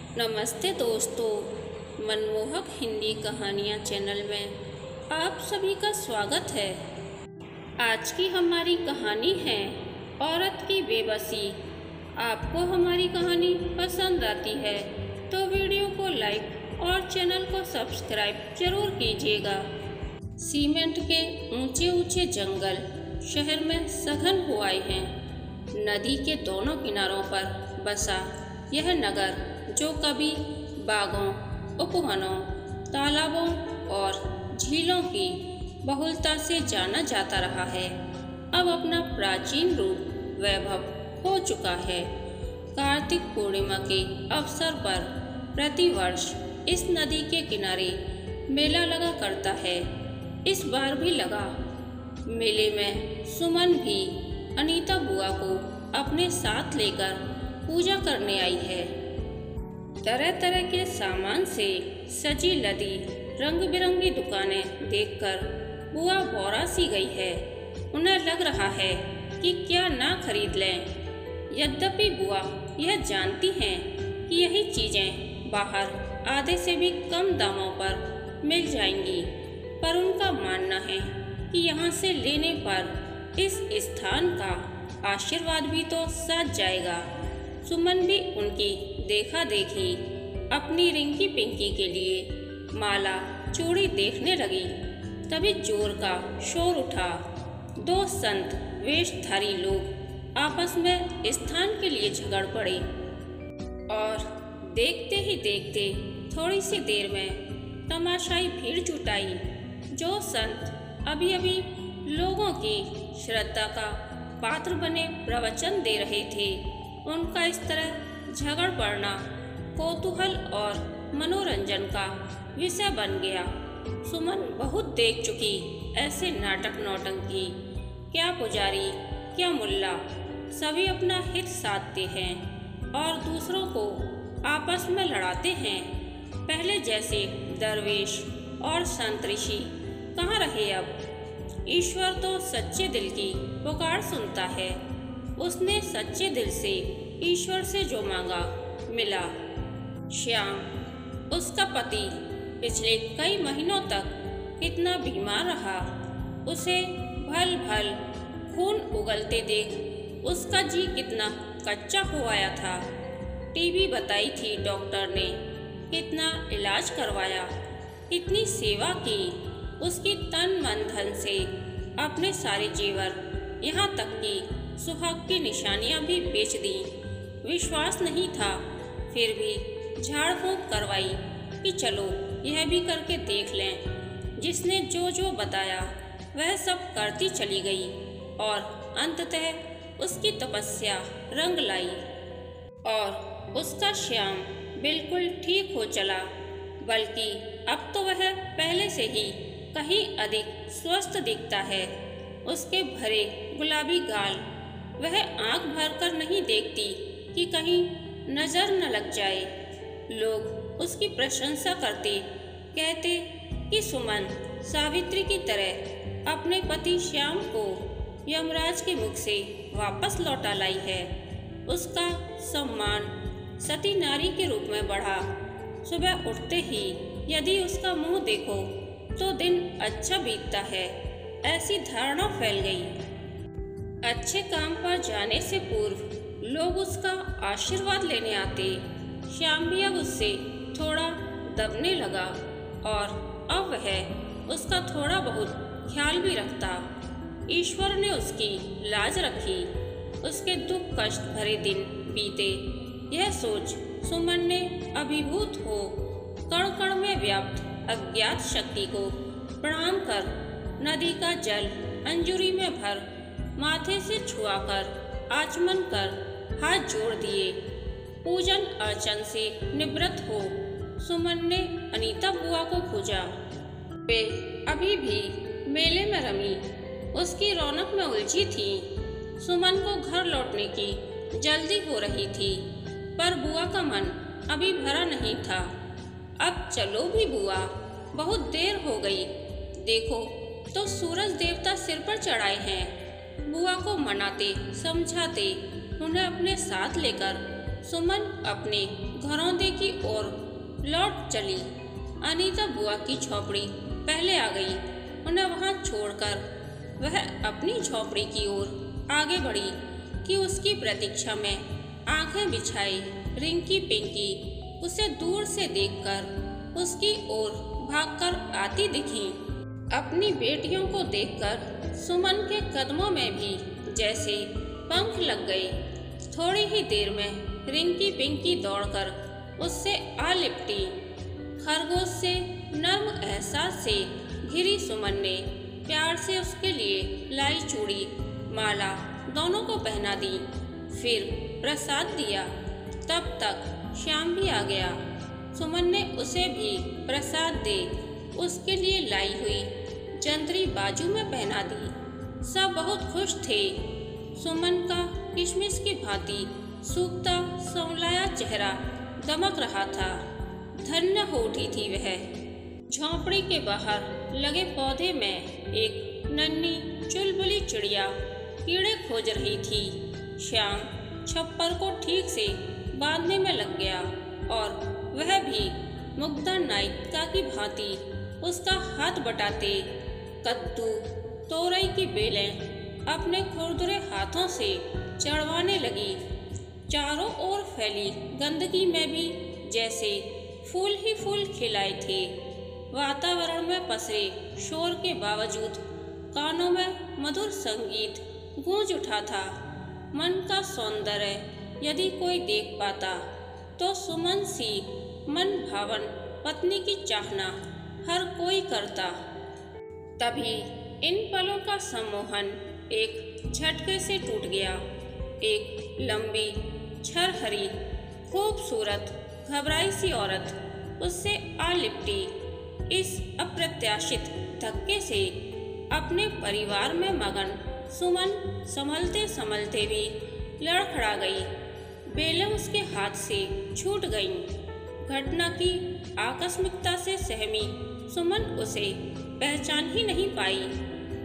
नमस्ते दोस्तों, मनमोहक हिंदी कहानियाँ चैनल में आप सभी का स्वागत है। आज की हमारी कहानी है औरत की बेबसी। आपको हमारी कहानी पसंद आती है तो वीडियो को लाइक और चैनल को सब्सक्राइब जरूर कीजिएगा। सीमेंट के ऊंचे ऊंचे जंगल शहर में सघन हो आए हैं। नदी के दोनों किनारों पर बसा यह नगर जो कभी बागों, उपवनों, तालाबों और झीलों की बहुलता से जाना जाता रहा है, अब अपना प्राचीन रूप वैभव खो चुका है। कार्तिक पूर्णिमा के अवसर पर प्रतिवर्ष इस नदी के किनारे मेला लगा करता है। इस बार भी लगा। मेले में सुमन भी अनीता बुआ को अपने साथ लेकर पूजा करने आई है। तरह तरह के सामान से सजी लदी रंग बिरंगी दुकानें देखकर बुआ बौरा सी गई है। उन्हें लग रहा है कि क्या ना खरीद लें। यद्यपि बुआ यह जानती हैं कि यही चीजें बाहर आधे से भी कम दामों पर मिल जाएंगी, पर उनका मानना है कि यहाँ से लेने पर इस स्थान का आशीर्वाद भी तो साथ जाएगा। सुमन भी उनकी देखा देखी अपनी रिंकी पिंकी के लिए माला चूड़ी देखने लगी। तभी जोर का शोर उठा। दो संत वेशधारी लोग आपस में स्थान के लिए झगड़ पड़े और देखते ही देखते थोड़ी सी देर में तमाशाई भीड़ जुटाई। जो संत अभी अभी लोगों की श्रद्धा का पात्र बने प्रवचन दे रहे थे, उनका इस तरह झगड़ पड़ना कौतूहल और मनोरंजन का विषय बन गया। सुमन बहुत देख चुकी ऐसे नाटक नौटंकी। क्या पुजारी, क्या मुल्ला, सभी अपना हित साधते हैं और दूसरों को आपस में लड़ाते हैं। पहले जैसे दरवेश और संत ऋषि कहाँ रहे अब। ईश्वर तो सच्चे दिल की पुकार सुनता है। उसने सच्चे दिल से ईश्वर से जो मांगा मिला। श्याम, उसका पति, पिछले कई महीनों तक इतना बीमार रहा। उसे भल भल खून उगलते देख उसका जी कितना कच्चा हो आया था। टीबी बताई थी डॉक्टर ने, कितना इलाज करवाया, इतनी सेवा की, उसकी तन मन धन से अपने सारे जेवर, यहाँ तक कि सुहाग की निशानियां भी बेच दी। विश्वास नहीं था, फिर भी झाड़ फूंक करवाई कि चलो यह भी करके देख लें। जिसने जो जो बताया वह सब करती चली गई और अंततः उसकी तपस्या रंग लाई और उसका श्याम बिल्कुल ठीक हो चला। बल्कि अब तो वह पहले से ही कहीं अधिक स्वस्थ दिखता है। उसके भरे गुलाबी गाल वह आंख भर कर नहीं देखती कि कहीं नजर न लग जाए। लोग उसकी प्रशंसा करते, कहते कि सुमन सावित्री की तरह अपने पति श्याम को यमराज के मुख से वापस लौटा लाई है। उसका सम्मान सती नारी के रूप में बढ़ा। सुबह उठते ही यदि उसका मुंह देखो तो दिन अच्छा बीतता है, ऐसी धारणा फैल गई। अच्छे काम पर जाने से पूर्व लोग उसका आशीर्वाद लेने आते। श्याम भी अब उससे थोड़ा दबने लगा और अब वह उसका थोड़ा बहुत ख्याल भी रखता। ईश्वर ने उसकी लाज रखी। उसके दुख कष्ट भरे दिन बीते, यह सोच सुमन ने अभिभूत हो कण कण में व्याप्त अज्ञात शक्ति को प्रणाम कर नदी का जल अंजुरी में भर माथे से छुआकर आचमन कर हाथ जोड़ दिए। पूजन अर्चन से निवृत्त हो सुमन ने अनीता बुआ को खोजा। वे अभी भी मेले में रमी उसकी रौनक में उलझी थी। सुमन को घर लौटने की जल्दी हो रही थी, पर बुआ का मन अभी भरा नहीं था। अब चलो भी बुआ, बहुत देर हो गई। देखो तो सूरज देवता सिर पर चढ़ाए हैं। बुआ को मनाते समझाते उन्हें अपने साथ लेकर सुमन अपने घरौंदे की ओर लौट चली। अनीता बुआ की झोपड़ी पहले आ गई। उन्हें वहां छोड़कर वह अपनी झोपड़ी की ओर आगे बढ़ी कि उसकी प्रतीक्षा में आंखें बिछाए रिंकी पिंकी उसे दूर से देखकर उसकी ओर भागकर आती दिखी। अपनी बेटियों को देखकर सुमन के कदमों में भी जैसे पंख लग गए। थोड़ी ही देर में रिंकी पिंकी दौड़कर उससे आ लिपटी। खरगोश से नर्म एहसास से घिरी सुमन ने प्यार से उसके लिए लाई चूड़ी माला दोनों को पहना दी, फिर प्रसाद दिया। तब तक श्याम भी आ गया। सुमन ने उसे भी प्रसाद दे उसके लिए लाई हुई जंतरी बाजू में पहना दी। सब बहुत खुश थे। सुमन का किशमिश की भांति सूखता संवलाया चेहरा दमक रहा था। धन्य हो उठी थी वह। झोंपड़ी के बाहर लगे पौधे में एक नन्ही चुलबुली चिड़िया कीड़े खोज रही थी। श्याम छप्पर को ठीक से बांधने में लग गया और वह भी मुग्धा नायिका की भांति उसका हाथ बटाते कद्दू तोरई की बेलें अपने खुरदुरे हाथों से चढ़वाने लगी। चारों ओर फैली गंदगी में भी जैसे फूल ही फूल खिलाए थे। वातावरण में पसरे शोर के बावजूद कानों में मधुर संगीत गूंज उठा था। मन का सौंदर्य यदि कोई देख पाता तो सुमन सी मन भावन पत्नी की चाहना हर कोई करता। तभी इन पलों का सम्मोहन एक झटके से टूट गया। एक लंबी छरहरी खूबसूरत घबराई सी औरत उससे आ लिपटी। इस अप्रत्याशित धक्के से अपने परिवार में मगन सुमन संभलते संभलते भी लड़खड़ा गई। बेलें उसके हाथ से छूट गईं। घटना की आकस्मिकता से सहमी सुमन उसे पहचान ही नहीं पाई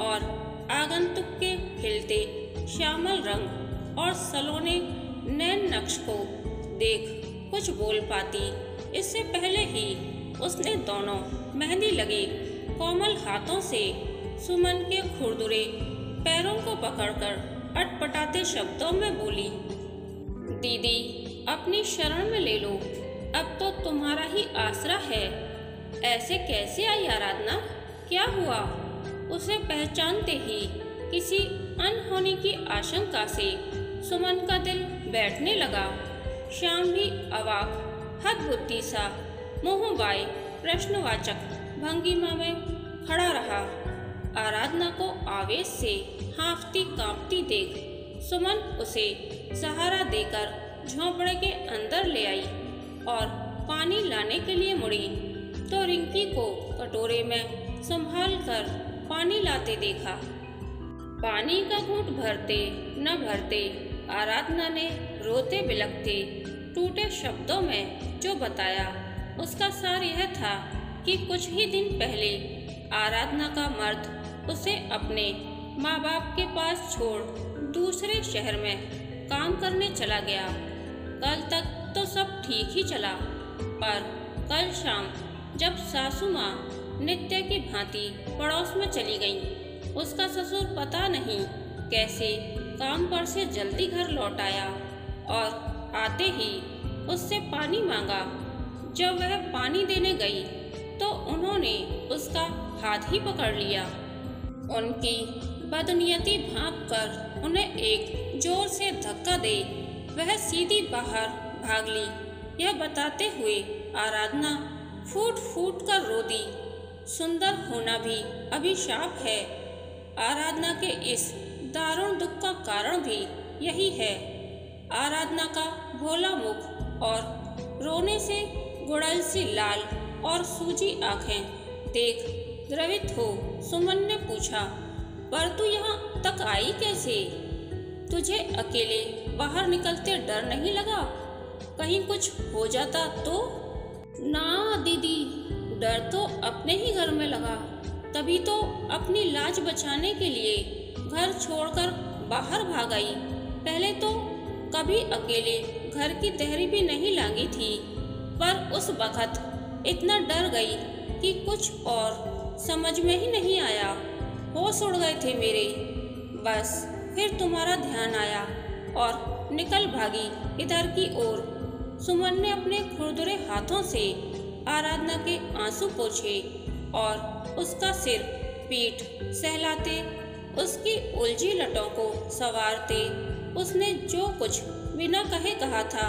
और आगंतुक के खिलते श्यामल रंग और सलोने नैन नक्श को देख कुछ बोल पाती इससे पहले ही उसने दोनों मेहंदी लगे कोमल हाथों से सुमन के खुरदुरे पैरों को पकड़कर अटपटाते शब्दों में बोली, दीदी अपनी शरण में ले लो, अब तो तुम्हारा ही आसरा है। ऐसे कैसे आई आराधना, क्या हुआ? उसे पहचानते ही किसी अनहोनी की आशंका से सुमन का दिल बैठने लगा। श्याम भी अवाक हतबुद्धि सा मुँह बाए प्रश्नवाचक भंगिमा में खड़ा रहा। आराधना को आवेश से हाँफती कांपती देख सुमन उसे सहारा देकर झोंपड़े के अंदर ले आई और पानी लाने के लिए मुड़ी तो रिंकी को कटोरे में संभाल कर पानी लाते देखा। पानी का घूंट भरते न भरते आराधना ने रोते बिलखते टूटे शब्दों में जो बताया उसका सार यह था कि कुछ ही दिन पहले आराधना का मर्द उसे अपने माँ बाप के पास छोड़ दूसरे शहर में काम करने चला गया। कल तक तो सब ठीक ही चला, पर कल शाम जब सासू माँ नित्य की भांति पड़ोस में चली गईं, उसका ससुर पता नहीं कैसे काम पर से जल्दी घर लौट आया और आते ही उससे पानी मांगा। जब वह पानी देने गई तो उन्होंने उसका हाथ ही पकड़ लिया। उनकी बदनीयती भांप कर उन्हें एक जोर से धक्का दे वह सीधी बाहर भाग ली। यह बताते हुए आराधना फूट फूट कर रो दी, सुंदर होना भी अभिशाप है। आराधना के इस दारुण दुख का कारण भी यही है। आराधना का भोला मुख और रोने से गुड़ैल सी लाल और सूजी आंखें देख द्रवित हो सुमन ने पूछा, पर तू यहाँ तक आई कैसे? तुझे अकेले बाहर निकलते डर नहीं लगा? कहीं कुछ हो जाता तो? ना दीदी, डर तो अपने ही घर में लगा, तभी तो अपनी लाज बचाने के लिए घर छोड़कर बाहर भाग आई। पहले तो कभी अकेले घर की तहरी भी नहीं लांगी थी, पर उस वक्त इतना डर गई कि कुछ और समझ में ही नहीं आया। होश उड़ गए थे मेरे। बस फिर तुम्हारा ध्यान आया और निकल भागी इधर की ओर। सुमन ने अपने खुरदुरे हाथों से आराधना के आंसू पोंछे और उसका सिर पीठ सहलाते, उसकी उलझी लटों को संवारते उसने जो कुछ बिना कहे कहा था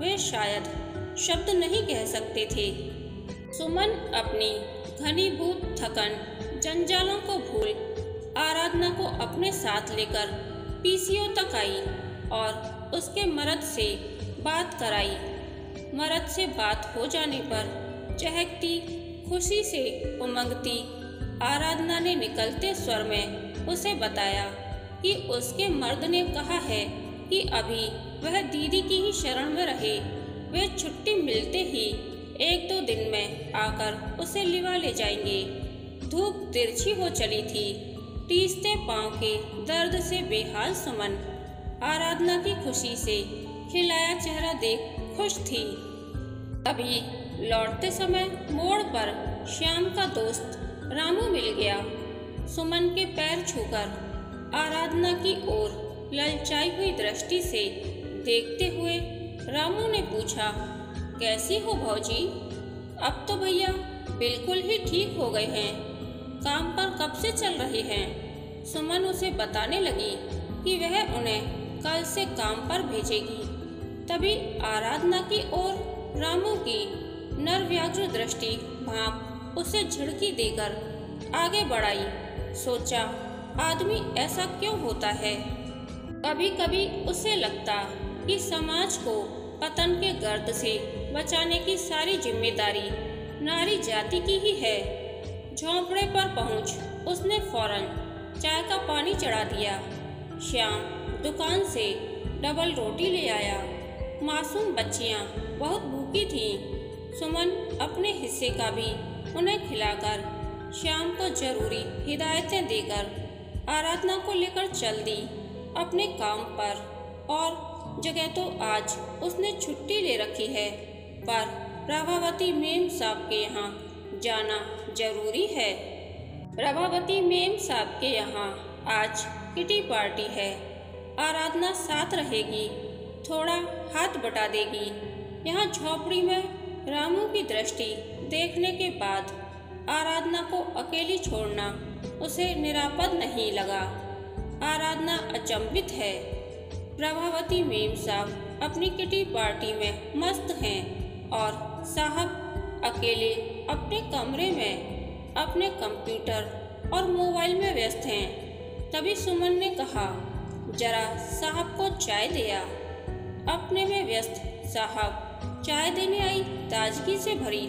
वे शायद शब्द नहीं कह सकते थे। सुमन अपनी घनीभूत थकन जंजालों को भूल आराधना को अपने साथ लेकर पीसीओ तक आई और उसके मर्द से बात कराई। मर्द से बात हो जाने पर चहकती, खुशी से उमंगती आराधना ने निकलते स्वर में उसे बताया कि उसके मर्द ने कहा है कि अभी वह दीदी की ही शरण में रहे। वे छुट्टी मिलते ही 1-2 दिन में आकर उसे लिवा ले जाएंगे। धूप तिरछी हो चली थी। टीसते पांव के दर्द से बेहाल सुमन आराधना की खुशी से खिलाया चेहरा देख खुश थी। अभी लौटते समय मोड़ पर श्याम का दोस्त रामू मिल गया। सुमन के पैर छूकर आराधना की ओर ललचाई हुई दृष्टि से देखते हुए रामू ने पूछा, कैसी हो भौजी? अब तो भैया बिल्कुल ही ठीक हो गए हैं। काम पर कब से चल रहे हैं? सुमन उसे बताने लगी कि वह उन्हें कल से काम पर भेजेगी। तभी आराधना की ओर रामू की नरव्याघ्र दृष्टि भाप उसे झिड़की देकर आगे बढ़ाई। सोचा, आदमी ऐसा क्यों होता है? कभी कभी उसे लगता कि समाज को पतन के गर्त से बचाने की सारी जिम्मेदारी नारी जाति की ही है। झोंपड़े पर पहुंच उसने फौरन चाय का पानी चढ़ा दिया। श्याम दुकान से डबल रोटी ले आया। मासूम बच्चियां बहुत भूखी थीं। सुमन अपने हिस्से का भी उन्हें खिलाकर श्याम को जरूरी हिदायतें देकर आराधना को लेकर चल दी अपने काम पर। और जगह तो आज उसने छुट्टी ले रखी है, पर प्रभावती मेम साहब के यहाँ जाना जरूरी है। प्रभावती मेम साहब के यहाँ आज किटी पार्टी है। आराधना साथ रहेगी, थोड़ा हाथ बटा देगी। यहाँ झोपड़ी में रामू की दृष्टि देखने के बाद आराधना को अकेली छोड़ना उसे निरापद नहीं लगा। आराधना अचंभित है। प्रभावती मेम साहब अपनी किटी पार्टी में मस्त हैं और साहब अकेले अपने कमरे में अपने कंप्यूटर और मोबाइल में व्यस्त हैं। तभी सुमन ने कहा, जरा साहब को चाय दिया। अपने में व्यस्त साहब चाय देने आई ताजगी से भरी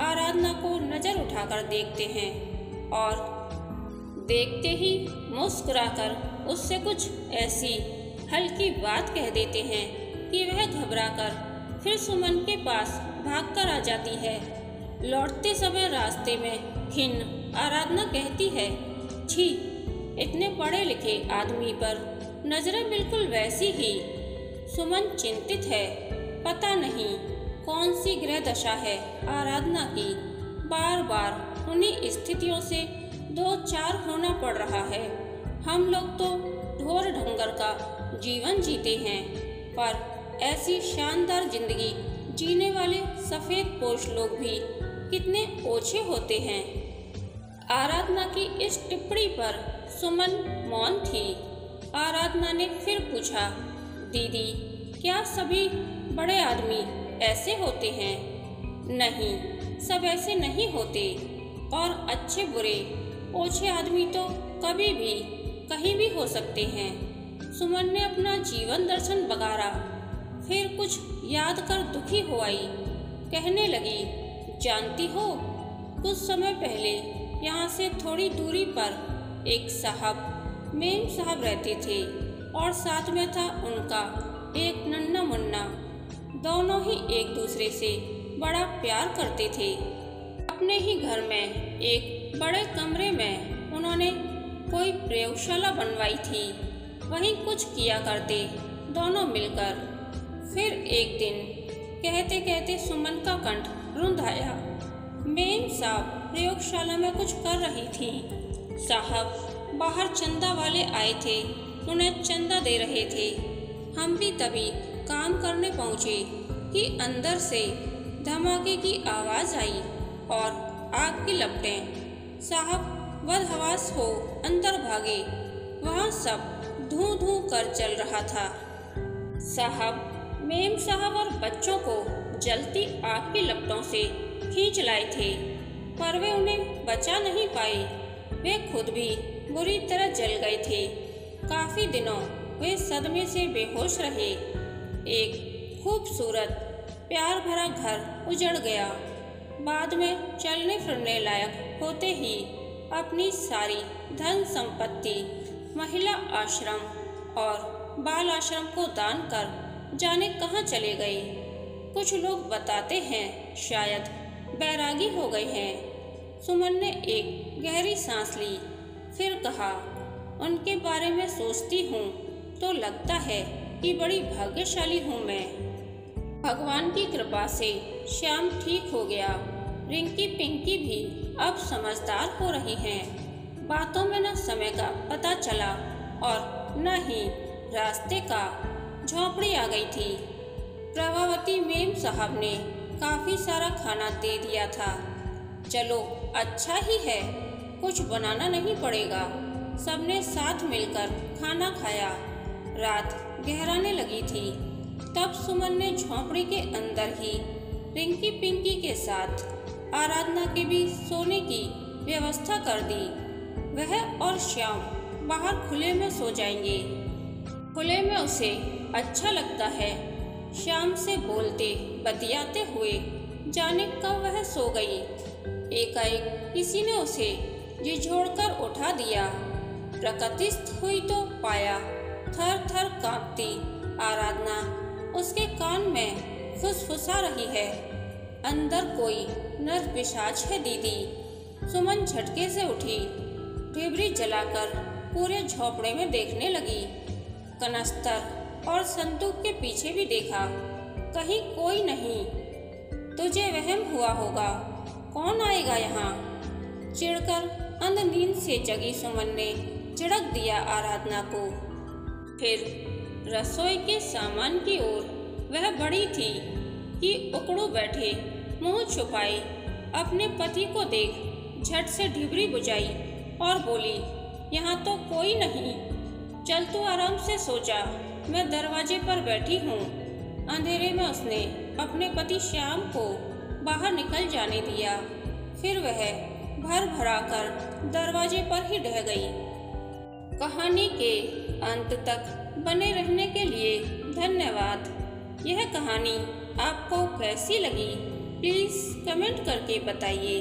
आराधना को नजर उठाकर देखते हैं और देखते ही मुस्कुराकर उससे कुछ ऐसी हल्की बात कह देते हैं कि वह घबराकर फिर सुमन के पास भागकर आ जाती है। लौटते समय रास्ते में खिन्न आराधना कहती है, छी, इतने पढ़े लिखे आदमी पर नजरें बिल्कुल वैसी ही। सुमन चिंतित है। पता नहीं कौन सी ग्रह दशा है आराधना की। बार बार उन्हीं स्थितियों से 2-4 होना पड़ रहा है। हम लोग तो ढोर ढंगर का जीवन जीते हैं, पर ऐसी शानदार जिंदगी जीने वाले सफेद पोश लोग भी कितने ओछे होते हैं। आराधना की इस टिप्पणी पर सुमन मौन थी। आराधना ने फिर पूछा, दीदी, क्या सभी बड़े आदमी ऐसे होते हैं? नहीं, सब ऐसे नहीं होते। और अच्छे बुरे ओछे आदमी तो कभी भी कहीं भी हो सकते हैं। सुमन ने अपना जीवन दर्शन बगारा। फिर कुछ याद कर दुखी हो आई। कहने लगी, जानती हो, कुछ समय पहले यहाँ से थोड़ी दूरी पर एक साहब मेम साहब रहते थे और साथ में था उनका एक नन्ना मुन्ना। दोनों ही एक दूसरे से बड़ा प्यार करते थे। अपने ही घर में एक बड़े कमरे में उन्होंने कोई प्रयोगशाला बनवाई थी। वहीं कुछ किया करते दोनों मिलकर। फिर एक दिन कहते कहते सुमन का कंठ रुंध आया। मेम साहब प्रयोगशाला में कुछ कर रही थी। साहब बाहर चंदा वाले आए थे, उन्हें चंदा दे रहे थे। हम भी तभी काम करने पहुँचे कि अंदर से धमाके की आवाज़ आई और आग की लपटें। साहब बदहवास हो अंदर भागे। वहाँ सब धू धू कर चल रहा था। साहब मेम साहब और बच्चों को जलती आग की लपटों से खींच लाए थे, पर वे उन्हें बचा नहीं पाए। वे खुद भी बुरी तरह जल गए थे। काफी दिनों वे सदमे से बेहोश रहे। एक खूबसूरत प्यार भरा घर उजड़ गया। बाद में चलने फिरने लायक होते ही अपनी सारी धन संपत्ति महिला आश्रम और बाल आश्रम को दान कर जाने कहाँ चले गए। कुछ लोग बताते हैं शायद बैरागी हो गए हैं। सुमन ने एक गहरी सांस ली, फिर कहा, उनके बारे में सोचती हूँ तो लगता है कि बड़ी भाग्यशाली हूँ मैं। भगवान की कृपा से श्याम ठीक हो गया। रिंकी पिंकी भी अब समझदार हो रही हैं। बातों में न समय का पता चला और न ही रास्ते का। झोंपड़ी आ गई थी। प्रभावती मेम साहब ने काफी सारा खाना दे दिया था। चलो अच्छा ही है, कुछ बनाना नहीं पड़ेगा। सबने साथ मिलकर खाना खाया। रात गहराने लगी थी। तब सुमन ने झोंपड़ी के अंदर ही रिंकी पिंकी के साथ आराधना के भी सोने की व्यवस्था कर दी। वह और श्याम बाहर खुले में सो जाएंगे। खुले में उसे अच्छा लगता है। श्याम से बोलते बतियाते हुए जाने कब वह सो गई। एकाएक किसी ने उसे झिझोड़कर उठा दिया। प्रकृतिस्थ हुई तो पाया थर थर कांपती आराधना उसके कान में फुसफुसा रही है, अंदर कोई नर पिशाच है दीदी। सुमन झटके से उठी, ढिबरी जलाकर पूरे झोंपड़े में देखने लगी। कनस्तर और संदूक के पीछे भी देखा, कहीं कोई नहीं। तुझे वहम हुआ होगा, कौन आएगा यहाँ? चिढ़कर अंध नींद से जगी सुमन ने झिड़क दिया आराधना को। फिर रसोई के सामान की ओर वह बढ़ी थी कि उकड़ू बैठे मुंह छुपाए अपने पति को देख झट से ढिबरी बुझाई और बोली, यहाँ तो कोई नहीं, चल तू आराम से सो जा, मैं दरवाजे पर बैठी हूँ। अंधेरे में उसने अपने पति श्याम को बाहर निकल जाने दिया। फिर वह भर भरा कर दरवाजे पर ही ढह गई। कहानी के अंत तक बने रहने के लिए धन्यवाद। यह कहानी आपको कैसी लगी प्लीज़ कमेंट करके बताइए।